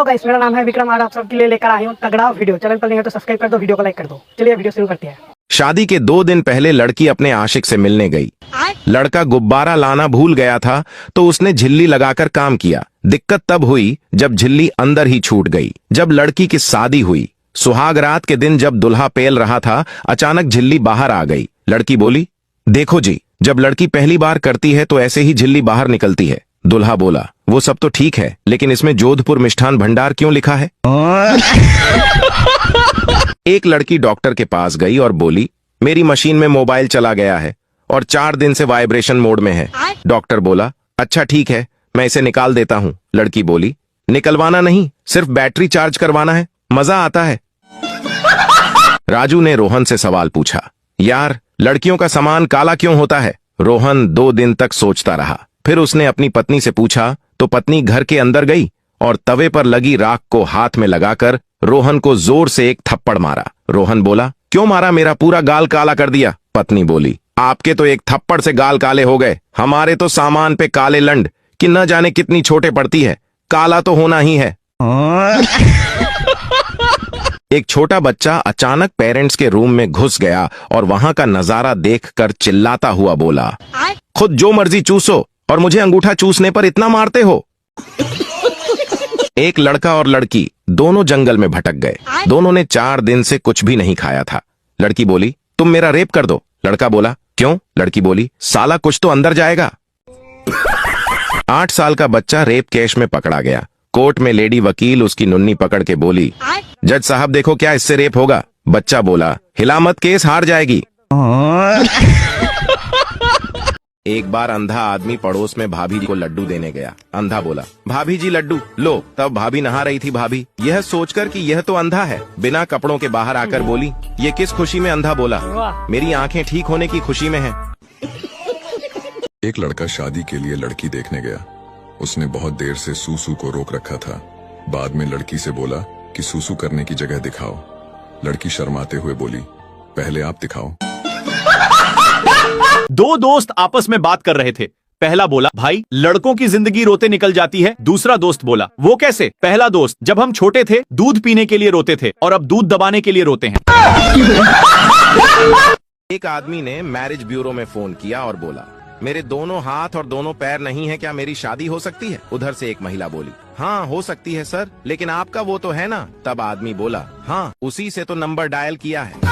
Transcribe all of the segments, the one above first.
Hello guys, मेरा नाम है विक्रम और आप सबके लिए लेकर आया हूँ तगड़ा वीडियो। चैनल पर नहीं है तो सब्सक्राइब कर दो, वीडियो को लाइक कर दो। चलिए वीडियो शुरू करते हैं। शादी के 2 दिन पहले लड़की अपने आशिक से मिलने गई। लड़का गुब्बारा लाना भूल गया था तो उसने झिल्ली लगाकर काम किया। दिक्कत तब हुई जब झिल्ली अंदर ही छूट गई। जब लड़की की शादी हुई, सुहाग रात के दिन जब दुल्हा पेल रहा था, अचानक झिल्ली बाहर आ गई। लड़की बोली, देखो जी, जब लड़की पहली बार करती है तो ऐसे ही झिल्ली बाहर निकलती है। दुल्हा बोला, वो सब तो ठीक है, लेकिन इसमें जोधपुर मिष्ठान भंडार क्यों लिखा है? एक लड़की डॉक्टर के पास गई और बोली, मेरी मशीन में मोबाइल चला गया है और 4 दिन से वाइब्रेशन मोड में है। डॉक्टर बोला, अच्छा ठीक है, मैं इसे निकाल देता हूँ। लड़की बोली, निकलवाना नहीं, सिर्फ बैटरी चार्ज करवाना है, मजा आता है। राजू ने रोहन से सवाल पूछा, यार लड़कियों का सामान काला क्यों होता है? रोहन 2 दिन तक सोचता रहा। फिर उसने अपनी पत्नी से पूछा तो पत्नी घर के अंदर गई और तवे पर लगी राख को हाथ में लगाकर रोहन को जोर से एक थप्पड़ मारा। रोहन बोला, क्यों मारा? मेरा पूरा गाल काला कर दिया। पत्नी बोली, आपके तो एक थप्पड़ से गाल काले हो गए, हमारे तो सामान पे काले लंड कि न जाने कितनी छोटे पड़ती है, काला तो होना ही है। एक छोटा बच्चा अचानक पेरेंट्स के रूम में घुस गया और वहां का नजारा देखकर चिल्लाता हुआ बोला, खुद जो मर्जी चूसो और मुझे अंगूठा चूसने पर इतना मारते हो। एक लड़का और लड़की दोनों जंगल में भटक गए। दोनों ने 4 दिन से कुछ भी नहीं खाया था। लड़की बोली, तुम मेरा रेप कर दो। लड़का बोला, क्यों? लड़की बोली, साला कुछ तो अंदर जाएगा। 8 साल का बच्चा रेप केस में पकड़ा गया। कोर्ट में लेडी वकील उसकी नुन्नी पकड़ के बोली, जज साहब देखो क्या इससे रेप होगा? बच्चा बोला, हिला मत, केस हार जाएगी। एक बार अंधा आदमी पड़ोस में भाभी को लड्डू देने गया। अंधा बोला, भाभी जी लड्डू लो। तब भाभी नहा रही थी। भाभी यह सोचकर कि यह तो अंधा है, बिना कपड़ों के बाहर आकर बोली, ये किस खुशी में? अंधा बोला, मेरी आंखें ठीक होने की खुशी में है। एक लड़का शादी के लिए लड़की देखने गया। उसने बहुत देर से सूसू को रोक रखा था। बाद में लड़की से बोला कि सूसू करने की जगह दिखाओ। लड़की शर्माते हुए बोली, पहले आप दिखाओ। 2 दोस्त आपस में बात कर रहे थे। पहला बोला, भाई लड़कों की जिंदगी रोते निकल जाती है। दूसरा दोस्त बोला, वो कैसे? पहला दोस्त, जब हम छोटे थे दूध पीने के लिए रोते थे और अब दूध दबाने के लिए रोते हैं। एक आदमी ने मैरिज ब्यूरो में फोन किया और बोला, मेरे दोनों हाथ और दोनों पैर नहीं है, क्या मेरी शादी हो सकती है? उधर से एक महिला बोली, हाँ हो सकती है सर, लेकिन आपका वो तो है ना? तब आदमी बोला, हाँ उसी से तो नंबर डायल किया है।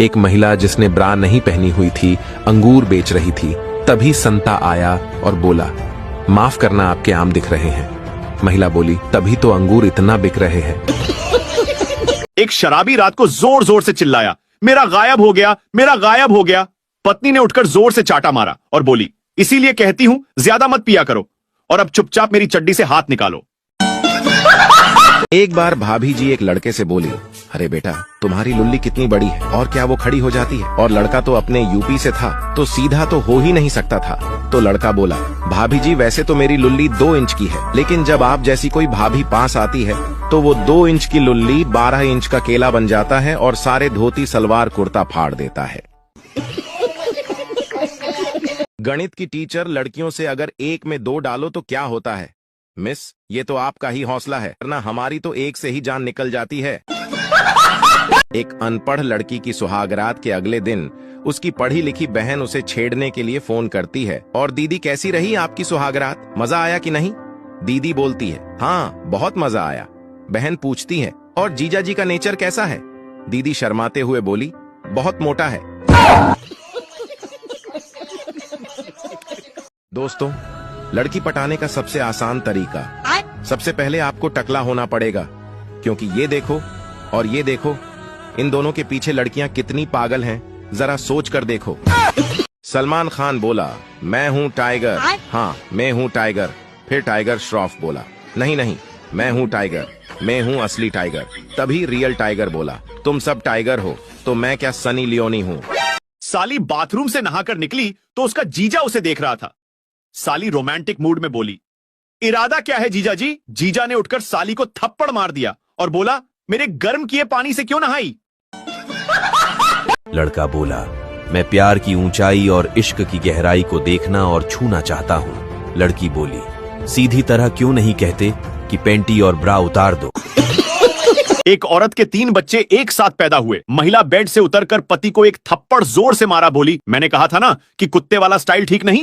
एक महिला जिसने ब्रा नहीं पहनी हुई थी अंगूर बेच रही थी। तभी संता आया और बोला, माफ करना आपके आम दिख रहे हैं। महिला बोली, तभी तो अंगूर इतना बिक रहे हैं। एक शराबी रात को जोर जोर से चिल्लाया, मेरा गायब हो गया, मेरा गायब हो गया। पत्नी ने उठकर जोर से चाटा मारा और बोली, इसीलिए कहती हूं ज्यादा मत पिया करो और अब चुपचाप मेरी चड्डी से हाथ निकालो। एक बार भाभी जी एक लड़के से बोली, अरे बेटा तुम्हारी लुल्ली कितनी बड़ी है और क्या वो खड़ी हो जाती है? और लड़का तो अपने यूपी से था तो सीधा तो हो ही नहीं सकता था। तो लड़का बोला, भाभी जी वैसे तो मेरी लुल्ली 2 इंच की है, लेकिन जब आप जैसी कोई भाभी पास आती है तो वो 2 इंच की लुल्ली 12 इंच का केला बन जाता है और सारे धोती सलवार कुर्ता फाड़ देता है। गणित की टीचर लड़कियों से अगर 1 में 2 डालो तो क्या होता है? मिस ये तो आपका ही हौसला है, वरना हमारी तो 1 से ही जान निकल जाती है। एक अनपढ़ लड़की की सुहागरात के अगले दिन उसकी पढ़ी लिखी बहन उसे छेड़ने के लिए फोन करती है और दीदी कैसी रही आपकी सुहागरात, मजा आया कि नहीं? दीदी बोलती है, हाँ बहुत मजा आया। बहन पूछती है, और जीजा जी का नेचर कैसा है? दीदी शर्माते हुए बोली, बहुत मोटा है। दोस्तों, लड़की पटाने का सबसे आसान तरीका, सबसे पहले आपको टकला होना पड़ेगा, क्योंकि ये देखो और ये देखो, इन दोनों के पीछे लड़कियां कितनी पागल हैं, जरा सोच कर देखो। सलमान खान बोला, मैं हूँ टाइगर। हाँ मैं हूँ टाइगर। फिर टाइगर श्रॉफ बोला, नहीं नहीं मैं हूँ टाइगर, मैं हूँ असली टाइगर। तभी रियल टाइगर बोला, तुम सब टाइगर हो तो मैं क्या सनी लियोनी हूँ। साली बाथरूम से नहाकर निकली तो उसका जीजा उसे देख रहा था। साली रोमांटिक मूड में बोली, इरादा क्या है जीजा जी? जीजा ने उठकर साली को थप्पड़ मार दिया और बोला, मेरे गर्म किए पानी से क्यों नहाई? लड़का बोला, मैं प्यार की ऊंचाई और इश्क की गहराई को देखना और छूना चाहता हूँ। लड़की बोली, सीधी तरह क्यों नहीं कहते कि पैंटी और ब्रा उतार दो। एक औरत के 3 बच्चे एक साथ पैदा हुए। महिला बेड से उतरकर पति को एक थप्पड़ जोर से मारा। बोली, मैंने कहा था ना कि कुत्ते वाला स्टाइल ठीक नहीं।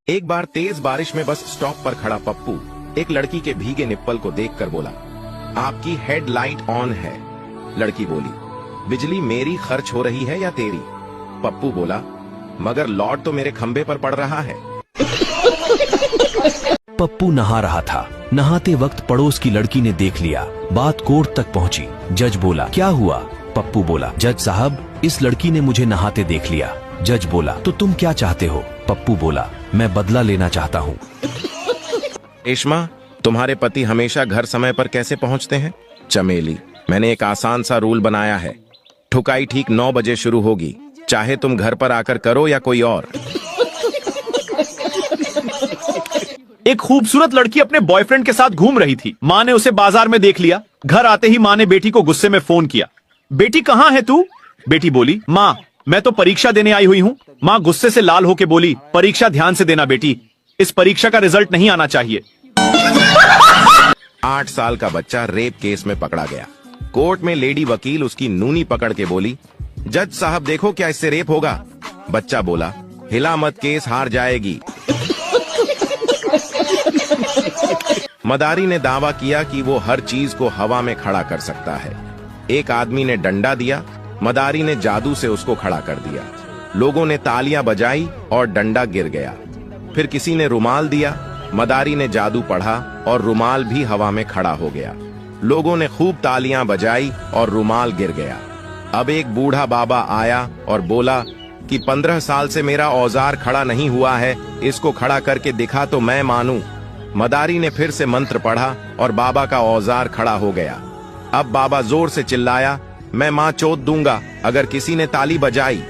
एक बार तेज बारिश में बस स्टॉप पर खड़ा पप्पू एक लड़की के भीगे निप्पल को देखकर बोला, आपकी हेडलाइट ऑन है। लड़की बोली, बिजली मेरी खर्च हो रही है या तेरी? पप्पू बोला, मगर लॉट तो मेरे खंबे पर पड़ रहा है। पप्पू नहा रहा था। नहाते वक्त पड़ोस की लड़की ने देख लिया। बात कोर्ट तक पहुंची। जज बोला, क्या हुआ? पप्पू बोला, जज साहब, इस लड़की ने मुझे नहाते देख लिया। जज बोला, तो तुम क्या चाहते हो? पप्पू बोला, मैं बदला लेना चाहता हूँ। रेशमा, तुम्हारे पति हमेशा घर समय पर कैसे पहुंचते हैं? चमेली, मैंने एक आसान सा रूल बनाया है। ठुकाई ठीक 9 बजे शुरू होगी, चाहे तुम घर पर आकर करो या कोई और। एक खूबसूरत लड़की अपने बॉयफ्रेंड के साथ घूम रही थी। माँ ने उसे बाजार में देख लिया। घर आते ही माँ ने बेटी को गुस्से में फोन किया। बेटी, कहाँ है तू? बेटी बोली, माँ, मैं तो परीक्षा देने आई हुई हूँ। माँ गुस्से से लाल होके बोली, परीक्षा ध्यान से देना बेटी, इस परीक्षा का रिजल्ट नहीं आना चाहिए। 8 साल का बच्चा रेप केस में पकड़ा गया। कोर्ट में लेडी वकील उसकी नूनी पकड़ के बोली, जज साहब देखो क्या इससे रेप होगा? बच्चा बोला, हिला मत, केस हार जाएगी। मदारी ने दावा किया कि वो हर चीज को हवा में खड़ा कर सकता है। एक आदमी ने डंडा दिया, मदारी ने जादू से उसको खड़ा कर दिया। लोगों ने तालियां बजाई और डंडा गिर गया। फिर किसी ने रुमाल दिया, मदारी ने जादू पढ़ा और रुमाल भी हवा में खड़ा हो गया। लोगों ने खूब तालियां बजाई और रुमाल गिर गया। अब एक बूढ़ा बाबा आया और बोला कि 15 साल से मेरा औजार खड़ा नहीं हुआ है, इसको खड़ा करके दिखा तो मैं मानूं। मदारी ने फिर से मंत्र पढ़ा और बाबा का औजार खड़ा हो गया। अब बाबा जोर से चिल्लाया, मैं मां चोद दूंगा अगर किसी ने ताली बजाई।